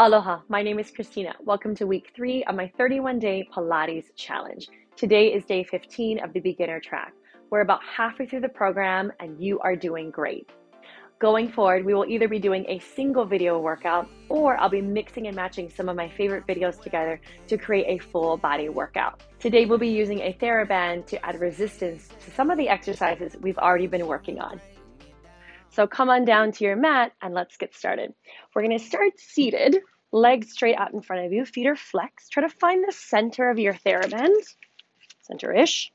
Aloha, my name is Christina. Welcome to week 3 of my 31-day Pilates challenge. Today is day 15 of the beginner track. We're about halfway through the program and you are doing great. Going forward, we will either be doing a single video workout or I'll be mixing and matching some of my favorite videos together to create a full body workout. Today we'll be using a theraband to add resistance to some of the exercises we've already been working on. So come on down to your mat and let's get started. We're going to start seated, legs straight out in front of you, feet are flexed. Try to find the center of your theraband, center-ish,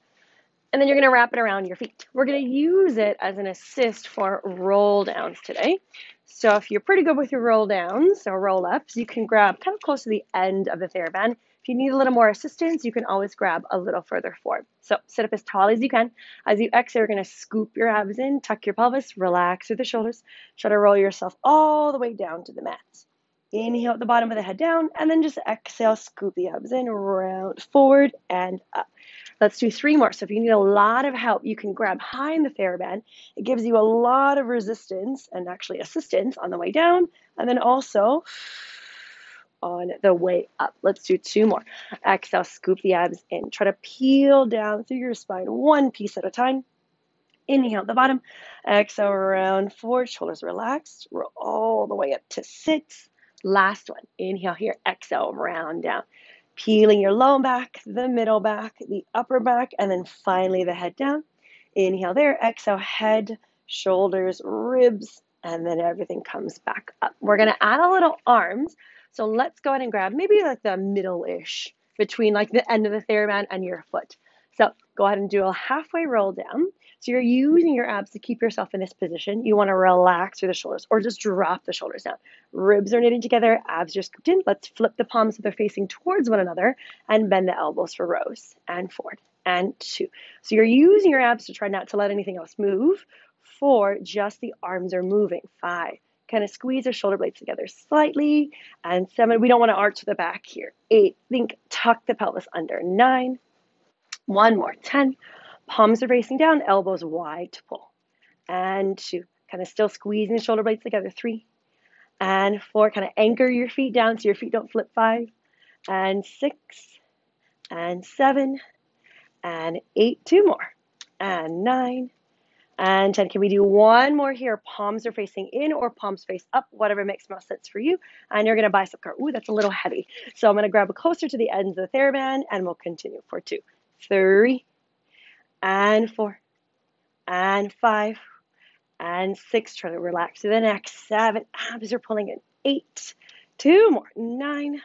and then you're going to wrap it around your feet. We're going to use it as an assist for roll downs today. So if you're pretty good with your roll downs or roll ups, you can grab kind of close to the end of the theraband. If you need a little more assistance, you can always grab a little further forward. So sit up as tall as you can. As you exhale, you're going to scoop your abs in, tuck your pelvis, relax through the shoulders. Try to roll yourself all the way down to the mat. Inhale at the bottom of the head down, and then just exhale, scoop the abs in, round forward and up. Let's do 3 more. So if you need a lot of help, you can grab high in the theraband. It gives you a lot of resistance and actually assistance on the way down, and then also on the way up. Let's do 2 more. Exhale, scoop the abs in. Try to peel down through your spine, one piece at a time. Inhale at the bottom. Exhale, round forward, shoulders relaxed. Roll all the way up to sit. Last one. Inhale here. Exhale, round down. Peeling your low back, the middle back, the upper back, and then finally the head down. Inhale there. Exhale, head, shoulders, ribs, and then everything comes back up. We're going to add a little arms. So let's go ahead and grab maybe like the middle-ish between like the end of the theraband and your foot. So go ahead and do a halfway roll down. So you're using your abs to keep yourself in this position. You want to relax through the shoulders or just drop the shoulders down. Ribs are knitting together, abs are scooped in. Let's flip the palms so they're facing towards one another and bend the elbows for rows and forward and 2. So you're using your abs to try not to let anything else move. 4, just the arms are moving. 5, kind of squeeze the shoulder blades together slightly. And 7, we don't want to arch the back here. 8, think tuck the pelvis under. 9, 1 more. 10, palms are facing down, elbows wide to pull. And 2, kind of still squeezing the shoulder blades together. 3, and 4, kind of anchor your feet down so your feet don't flip. 5, and 6, and 7, and 8, 2 more, and 9, and 10. Can we do 1 more here? Palms are facing in or palms face up, whatever makes most sense for you. And you're going to bicep curl. Ooh, that's a little heavy. So I'm going to grab it closer to the ends of the theraband, and we'll continue for 2, 3, and 4, and 5, and 6. Try to relax to the neck. 7, abs are pulling in. 8, 2 more. 9,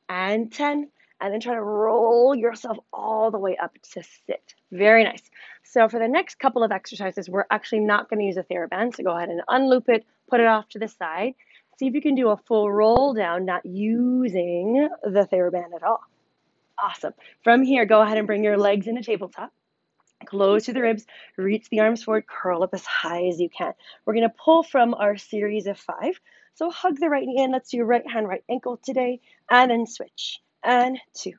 and 10. And then try to roll yourself all the way up to sit. Very nice. So for the next couple of exercises, we're actually not going to use a theraband. So go ahead and unloop it, put it off to the side. See if you can do a full roll down, not using the theraband at all. Awesome. From here, go ahead and bring your legs into tabletop. Close to the ribs, reach the arms forward, curl up as high as you can. We're going to pull from our series of 5. So hug the right knee in. Let's do right hand, right ankle today, and then switch. And 2,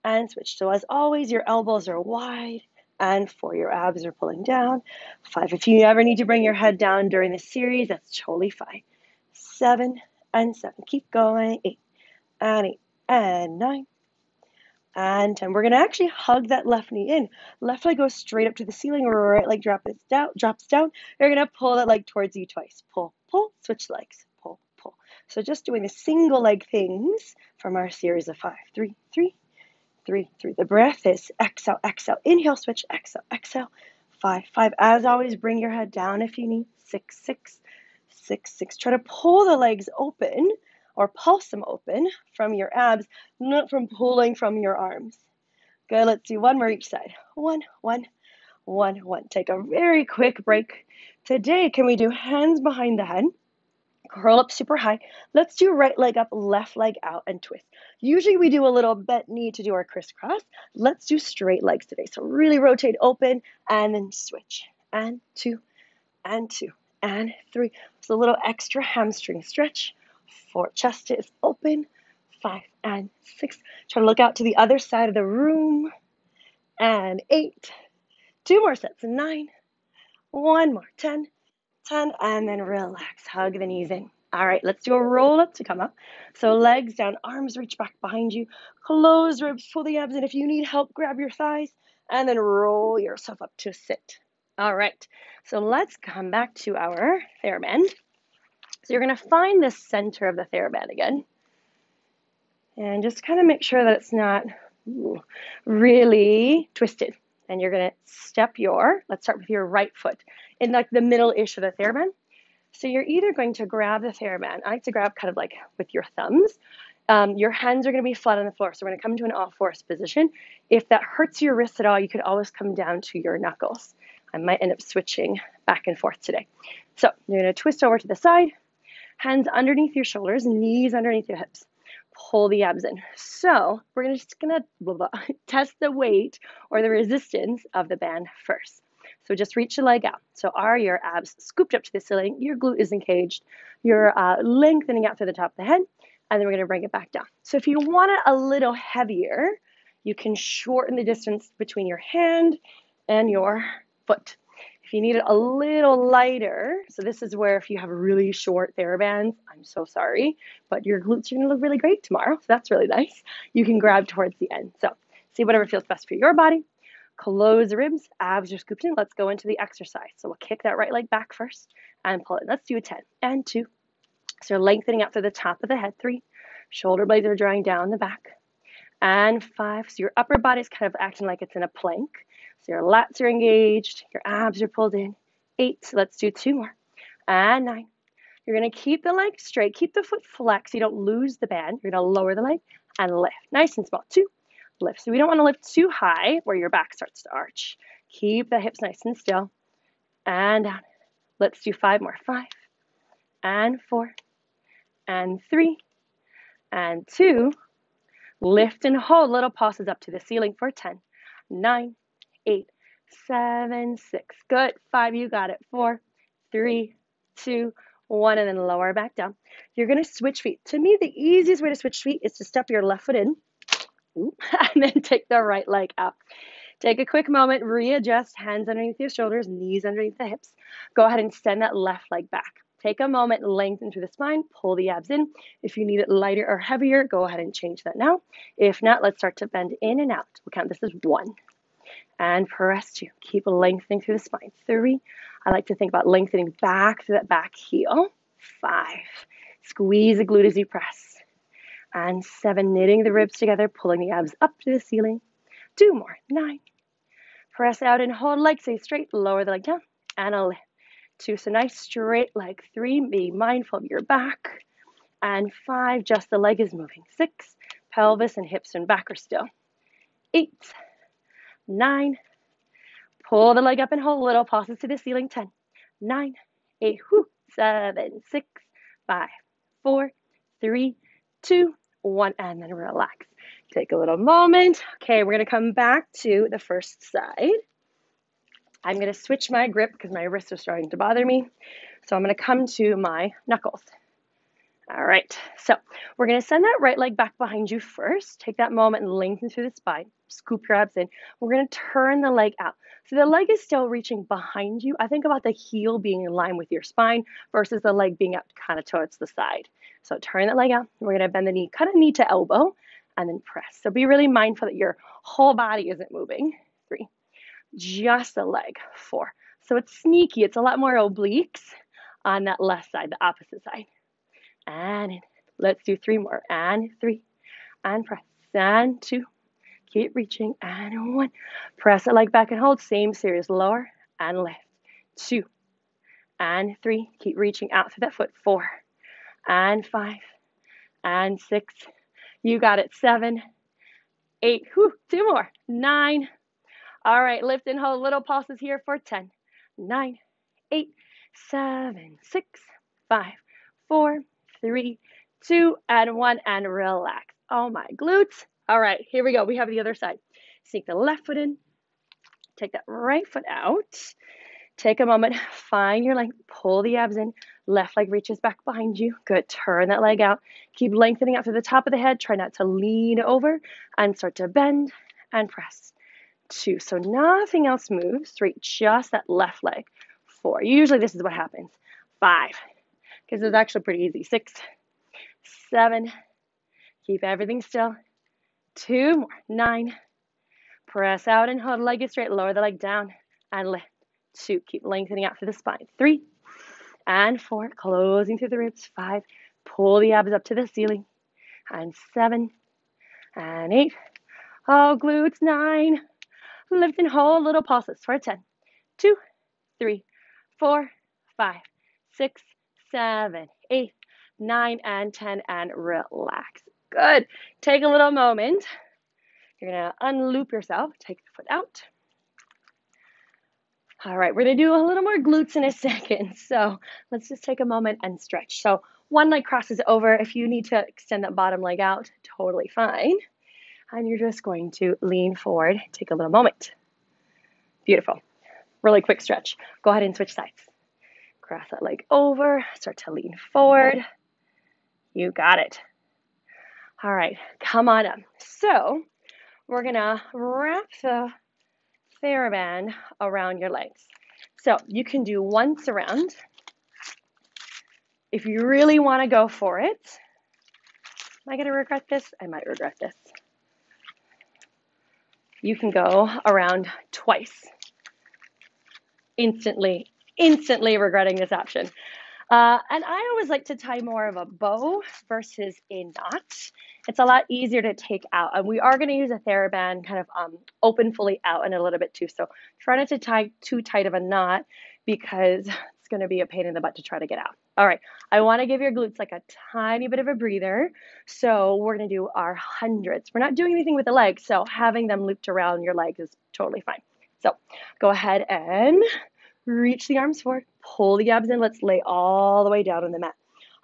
and switch. So as always, your elbows are wide, and 4, your abs are pulling down. 5, if you ever need to bring your head down during this series, that's totally fine. 7, and 7. Keep going. 8, and 8, and 9, and 10. We're going to actually hug that left knee in. Left leg goes straight up to the ceiling, right leg drops down. You're going to pull that leg towards you twice. Pull, pull, switch legs. Pull, pull. So just doing the single leg things from our series of 5. 3, 3, 3, 3. The breath is exhale, exhale. Inhale, switch, exhale, exhale. 5, 5. As always, bring your head down if you need. 6, 6, 6, 6. Try to pull the legs open or pulse them open from your abs, not from pulling from your arms. Good, let's do 1 more each side. 1, 1, 1, 1. Take a very quick break. Today, can we do hands behind the head? Curl up super high. Let's do right leg up, left leg out, and twist. Usually we do a little bent knee to do our crisscross. Let's do straight legs today. So really rotate open, and then switch. And 2, and 2, and 3. So a little extra hamstring stretch. 4, chest is open. 5, and 6. Try to look out to the other side of the room. And 8. 2 more sets. 9. 1 more. 10. 10. And then relax. Hug the knees in. All right, let's do a roll up to come up. So legs down, arms reach back behind you. Close ribs, pull the abs in. If you need help, grab your thighs and then roll yourself up to sit. All right, so let's come back to our theraband. So you're going to find the center of the theraband again. And just kind of make sure that it's not really twisted. And you're going to step let's start with your right foot in like the middle-ish of the theraband. So you're either going to grab the theraband. I like to grab kind of like with your thumbs. Your hands are going to be flat on the floor. So we're going to come to an all-fours position. If that hurts your wrists at all, you could always come down to your knuckles. I might end up switching back and forth today. So you're going to twist over to the side, hands underneath your shoulders, knees underneath your hips. Pull the abs in. So we're just going to test the weight or the resistance of the band first. So just reach the leg out. So are your abs scooped up to the ceiling? Your glute is engaged. You're lengthening out through the top of the head. And then we're going to bring it back down. So if you want it a little heavier, you can shorten the distance between your hand and your foot. If you need it a little lighter, so this is where if you have really short therabands, I'm so sorry, but your glutes are going to look really great tomorrow. So that's really nice. You can grab towards the end. So see whatever feels best for your body. Close the ribs, abs are scooped in. Let's go into the exercise. So we'll kick that right leg back first and pull it. Let's do a 10 and 2. So you're lengthening out to the top of the head. 3. Shoulder blades are drawing down the back. And 5. So your upper body's kind of acting like it's in a plank. So your lats are engaged, your abs are pulled in. 8, so let's do 2 more. And 9. You're going to keep the leg straight, keep the foot flex so you don't lose the band. You're going to lower the leg and lift. Nice and small. 2, lift. So we don't want to lift too high where your back starts to arch. Keep the hips nice and still. And down. Let's do 5 more. 5 and 4 and 3 and 2. Lift and hold. Little pauses up to the ceiling for 10, 9, 8, 7, 6. Good. 5, you got it. 4, 3, 2, 1, and then lower back down. You're going to switch feet. To me, the easiest way to switch feet is to step your left foot in and then take the right leg out. Take a quick moment, readjust, hands underneath your shoulders, knees underneath the hips. Go ahead and send that left leg back. Take a moment, lengthen through the spine, pull the abs in. If you need it lighter or heavier, go ahead and change that now. If not, let's start to bend in and out. We'll count this as 1. And press 2. Keep lengthening through the spine. 3. I like to think about lengthening back through that back heel. 5. Squeeze the glute as you press. And 7, knitting the ribs together, pulling the abs up to the ceiling. 2 more. 9. Press out and hold leg, stay straight, lower the leg down, and a lift. 2, so nice straight leg. 3, be mindful of your back. And 5, just the leg is moving. 6, pelvis and hips and back are still. 8, 9, pull the leg up and hold, little pauses to the ceiling. 10, 9, 8, 7, 6, 5, 4, 3, 2, 1, and then relax. Take a little moment. Okay, we're going to come back to the first side. I'm going to switch my grip because my wrists are starting to bother me. So I'm going to come to my knuckles. All right, so we're going to send that right leg back behind you first. Take that moment and lengthen through the spine. Scoop your abs in. We're going to turn the leg out. So the leg is still reaching behind you. I think about the heel being in line with your spine versus the leg being out kind of towards the side. So turn that leg out. We're going to bend the knee, kind of knee to elbow, and then press. So be really mindful that your whole body isn't moving. 3, just the leg. 4. So it's sneaky. It's a lot more obliques on that left side, the opposite side. And in. Let's do 3 more. And 3. And press. And 2. Keep reaching. And 1. Press the leg back and hold. Same series. Lower and lift. 2. And 3. Keep reaching out through that foot. 4. And 5. And 6. You got it. 7. 8. 2 more. 9. All right, lift and hold. Little pulses here for 10, 9, 8, 7, 6, 5, 4, 3, 2, and 1, and relax. Oh, my glutes. All right, here we go. We have the other side. Sneak the left foot in. Take that right foot out. Take a moment. Find your length. Pull the abs in. Left leg reaches back behind you. Good. Turn that leg out. Keep lengthening out to the top of the head. Try not to lean over and start to bend and press. 2, so nothing else moves. 3, just that left leg. 4, usually this is what happens. 5, because it's actually pretty easy. 6, 7, keep everything still. 2 more, 9, press out and hold, leg is straight, lower the leg down and lift. 2, keep lengthening out through the spine. 3 and 4, closing through the ribs. 5, pull the abs up to the ceiling. And 7 and 8, oh, glutes. 9, lift and hold, little pulses for 10, 2, 3, 4, 5, 6, 7, 8, 9, and 10, and relax. Good. Take a little moment. You're going to unloop yourself. Take the foot out. All right, we're going to do a little more glutes in a second. So let's just take a moment and stretch. So one leg crosses over. If you need to extend that bottom leg out, totally fine. And you're just going to lean forward. Take a little moment. Beautiful. Really quick stretch. Go ahead and switch sides. Cross that leg over. Start to lean forward. You got it. All right, come on up. So we're going to wrap the theraband around your legs. So you can do once around. If you really want to go for it, am I going to regret this? I might regret this. You can go around twice. Instantly regretting this option. And I always like to tie more of a bow versus a knot. It's a lot easier to take out. And we are going to use a theraband kind of open fully out and a little bit too. So try not to tie too tight of a knot because it's going to be a pain in the butt to try to get out. All right, I want to give your glutes like a tiny bit of a breather. So we're going to do our hundreds. We're not doing anything with the legs, so having them looped around your legs is totally fine. So go ahead and reach the arms forward, pull the abs in. Let's lay all the way down on the mat.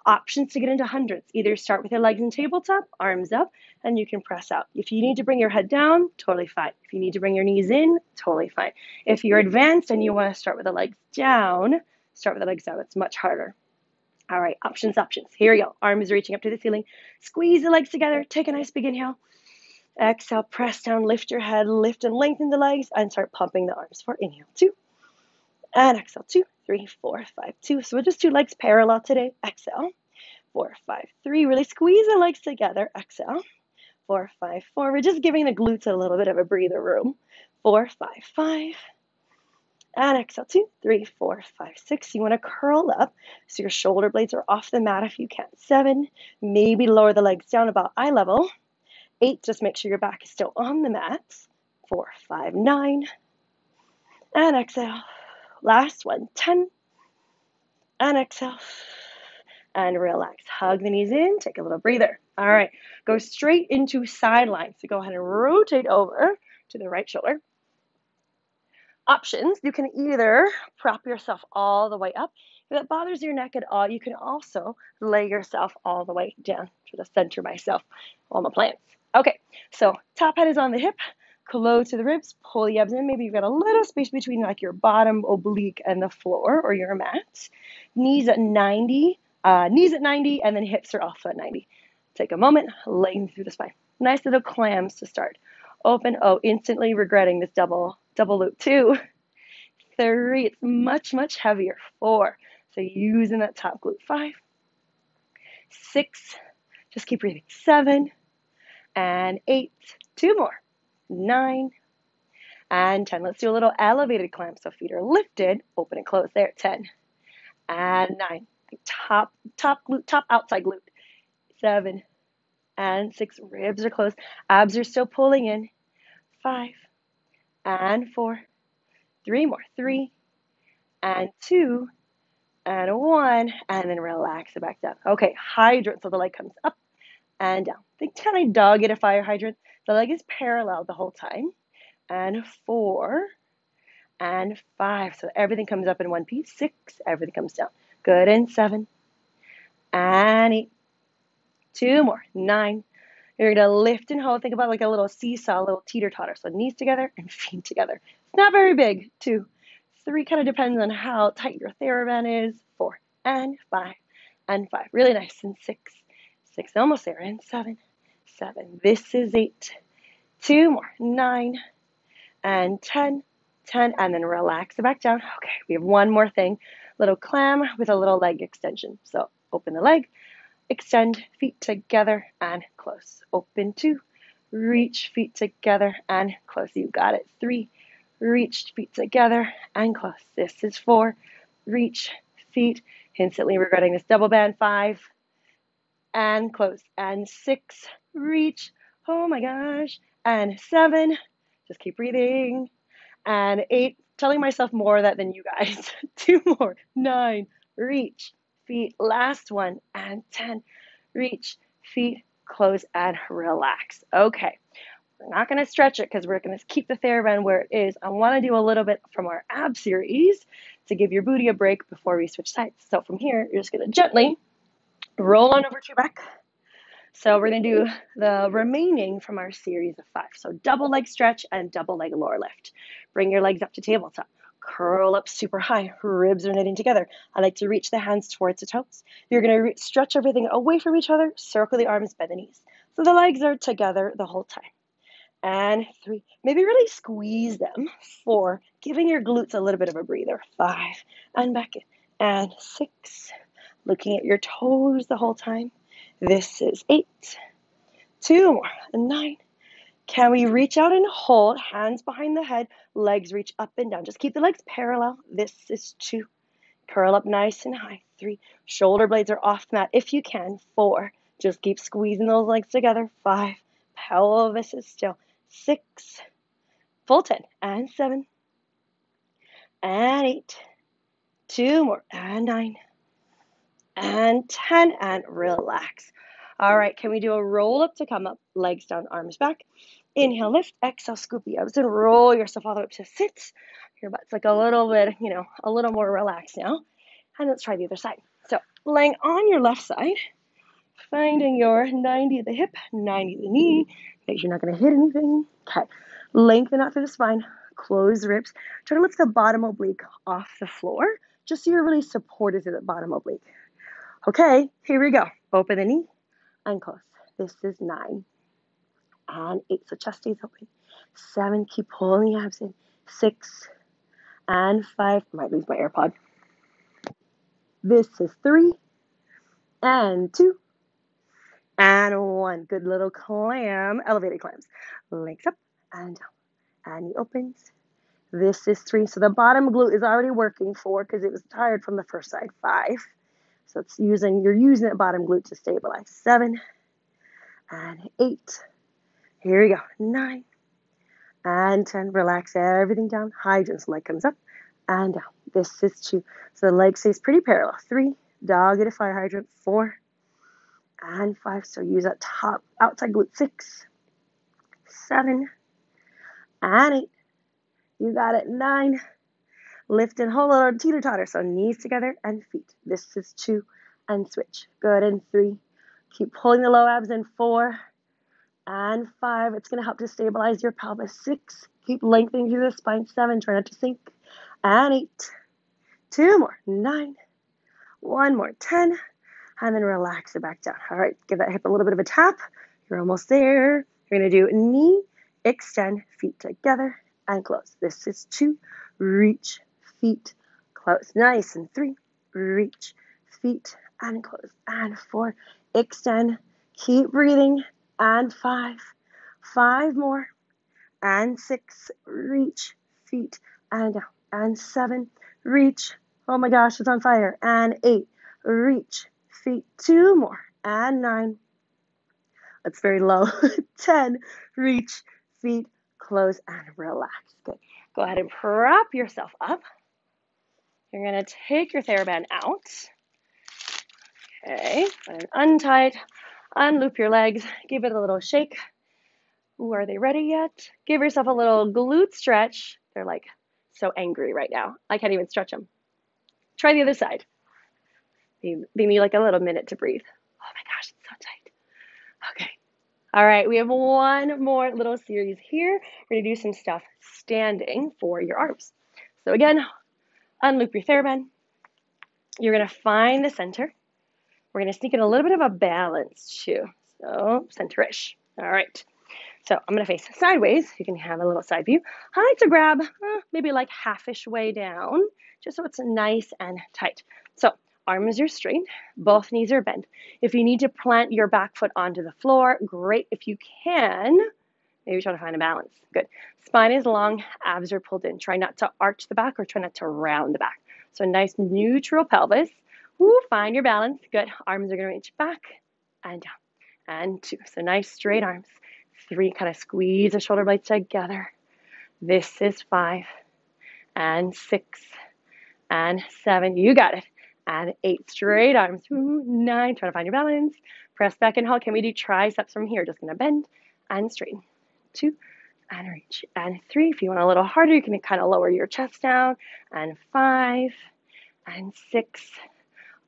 Options to get into hundreds. Either start with your legs in tabletop, arms up, and you can press out. If you need to bring your head down, totally fine. If you need to bring your knees in, totally fine. If you're advanced and you want to start with the legs down, start with the legs down. It's much harder. All right, options. Here we go. Arms reaching up to the ceiling. Squeeze the legs together. Take a nice big inhale. Exhale, press down, lift your head, lift and lengthen the legs, and start pumping the arms for inhale. 2. And exhale, 2, 3, 4, 5, 2. So we'll just do legs parallel today. Exhale, 4, 5, 3. Really squeeze the legs together. Exhale, 4, 5, 4. We're just giving the glutes a little bit of a breather room. 4, 5, 5. And exhale, 2, 3, 4, 5, 6. You want to curl up so your shoulder blades are off the mat if you can. 7. Maybe lower the legs down about eye level. 8. Just make sure your back is still on the mat. 4, 5, 9. And exhale. Last one, 10, and exhale, and relax. Hug the knees in, take a little breather. All right, go straight into side lines. So go ahead and rotate over to the right shoulder. Options, you can either prop yourself all the way up. If that bothers your neck at all, you can also lay yourself all the way down to the center myself on the plants. Okay, so top head is on the hip. Close to the ribs, pull the abs in. Maybe you've got a little space between like your bottom oblique and the floor or your mat. Knees at 90, and then hips are also at 90. Take a moment, lengthen through the spine. Nice little clams to start. Open, instantly regretting this double loop. 2, 3, it's much heavier. 4, so using that top glute. 5, 6, just keep breathing. 7, and 8, 2 more. 9, and 10. Let's do a little elevated climb. So feet are lifted, open and close there. 10, and 9. Top glute, top outside glute. 7, and 6. Ribs are closed. Abs are still pulling in. 5, and 4. 3 more. 3, and 2, and 1, and then relax it back down. Okay, hydrant. So the leg comes up and down. Think kind of dog at a fire hydrant. The leg is parallel the whole time. And 4, and 5. So everything comes up in one piece. 6, everything comes down. Good. And 7, and 8. 2 more. 9. You're going to lift and hold. Think about like a little seesaw, a little teeter-totter. So knees together and feet together. It's not very big. 2, 3 kind of depends on how tight your theraband is. 4, and 5, and 5. Really nice. And 6, 6, almost there. And 7, 7. This is 8. 2 more. 9, and 10, 10, and then relax it back down. Okay, we have one more thing. Little clam with a little leg extension. So open the leg, extend, feet together and close. Open 2, reach, feet together and close. You got it. 3, reach, feet together and close. This is 4, reach, feet, instantly regretting this double band. 5, and close. And 6, reach, oh my gosh. And 7, just keep breathing. And 8, telling myself more of that than you guys. 2 more. 9, reach, feet, last one. And 10, reach, feet, close, and relax. Okay, we're not going to stretch it because we're going to keep the TheraBand where it is. I want to do a little bit from our ab series to give your booty a break before we switch sides. So from here, you're just going to gently roll on over to your back. So we're going to do the remaining from our series of 5. So double leg stretch and double leg lower lift. Bring your legs up to tabletop. Curl up super high. Ribs are knitting together. I like to reach the hands towards the toes. You're going to stretch everything away from each other. Circle the arms, bend the knees. So the legs are together the whole time. And 3, maybe really squeeze them. 4, giving your glutes a little bit of a breather. 5, and back in. And 6, looking at your toes the whole time. This is 8, 2 more, and 9. Can we reach out and hold, hands behind the head, legs reach up and down. Just keep the legs parallel. This is 2, curl up nice and high. 3, shoulder blades are off the mat if you can. 4, just keep squeezing those legs together. 5, pelvis is still. 6, full 10, and 7, and 8, 2 more, and 9, and 10, and relax. All right, can we do a roll up to come up, legs down, arms back. Inhale, lift, exhale, scoop the abs and roll yourself all the way up to sit. Your butt's like a little bit, a little more relaxed now. And let's try the other side. So laying on your left side, finding your 90 at the hip, 90 at the knee. Make sure you're not going to hit anything. Okay. Lengthen out through the spine. Close the ribs. Try to lift the bottom oblique off the floor, just so you're really supported to the bottom oblique. Okay, here we go. Open the knee and close. This is 9. And 8, so chest stays open. 7, keep pulling the abs in. 6, and 5. I might lose my AirPod. This is 3, and 2, and 1. Good little clam, elevated clams. Legs up and down, and he opens. This is 3. So the bottom glute is already working. 4, because it was tired from the first side. 5. So you're using that bottom glute to stabilize. 7, and 8. Here we go. 9, and 10. Relax everything down. Hydrants, leg comes up and down. This is 2. So the leg stays pretty parallel. 3, dog at a fire hydrant. 4, and 5. So use that top outside glute. 6, 7, and 8. You got it. 9. Lift and hold on, teeter-totter. So knees together and feet. This is 2, and switch. Good, and 3. Keep pulling the low abs in. 4, and 5. It's going to help to stabilize your pelvis. 6, keep lengthening through the spine. 7, try not to sink. And 8, 2 more. 9, 1 more. 10, and then relax it back down. All right, give that hip a little bit of a tap. You're almost there. You're going to do knee, extend, feet together, and close. This is 2, reach, feet, close. Nice. And 3, reach, feet, and close. And 4, extend, keep breathing. And 5, 5 more. And 6, reach, feet, and down. And 7, reach. Oh my gosh, it's on fire. And 8, reach, feet. 2 more. And 9. That's very low. 10, reach, feet, close, and relax. Good. Go ahead and prop yourself up. You're going to take your TheraBand out. Okay, and untie it, unloop your legs, give it a little shake. Ooh, are they ready yet? Give yourself a little glute stretch. They're like so angry right now. I can't even stretch them. Try the other side. They need like a little minute to breathe. Oh my gosh, it's so tight. Okay. All right, we have one more little series here. We're going to do some stuff standing for your arms. So again, unloop your TheraBand. You're going to find the center. We're going to sneak in a little bit of a balance too. So center-ish. All right. So I'm going to face sideways. You can have a little side view. I like to grab maybe like half-ish way down, just so it's nice and tight. So arms are straight, both knees are bent. If you need to plant your back foot onto the floor, great. If you can, maybe try to find a balance. Good. Spine is long, abs are pulled in. Try not to arch the back or try not to round the back. So nice neutral pelvis. Woo, find your balance. Good. Arms are going to reach back and down. And 2. So nice straight arms. 3, kind of squeeze the shoulder blades together. This is 5 and 6 and 7. You got it. And 8, straight arms. 9, try to find your balance. Press back and hold. Can we do triceps from here? Just going to bend and straighten. 2 and reach. And 3, if you want a little harder, you can kind of lower your chest down. And 5 and 6.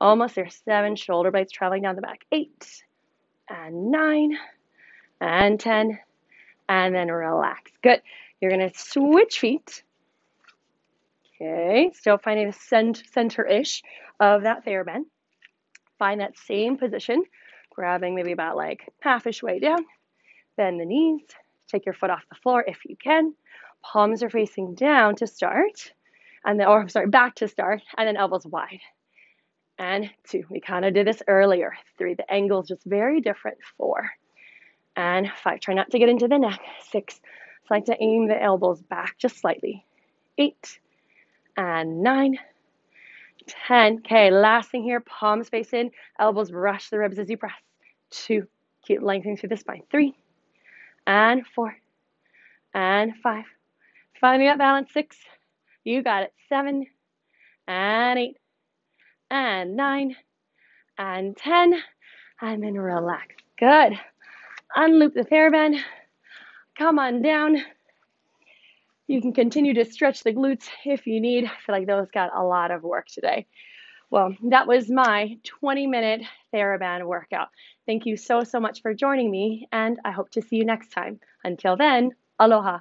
Almost there. 7, shoulder blades traveling down the back. 8 and 9 and 10. And then relax. Good. You're going to switch feet. Okay. Still finding the center-ish of that theraband. Find that same position. Grabbing maybe about like half-ish way down. Bend the knees. Take your foot off the floor if you can. Palms are facing down to start. And then, or I'm sorry, back to start. And then elbows wide. And 2. We kind of did this earlier. 3. The angle is just very different. 4. And 5. Try not to get into the neck. 6. It's like to aim the elbows back just slightly. 8. And 9. 10. Okay, last thing here. Palms face in. Elbows brush the ribs as you press. 2. Keep lengthening through the spine. 3. And 4. And 5. Finding that balance. 6. You got it. 7. And 8. And 9. And 10. And then relax. Good. Unloop the theraband. Come on down. You can continue to stretch the glutes if you need. I feel like those got a lot of work today. Well, that was my 20-minute theraband workout. Thank you so much for joining me, and I hope to see you next time. Until then, aloha.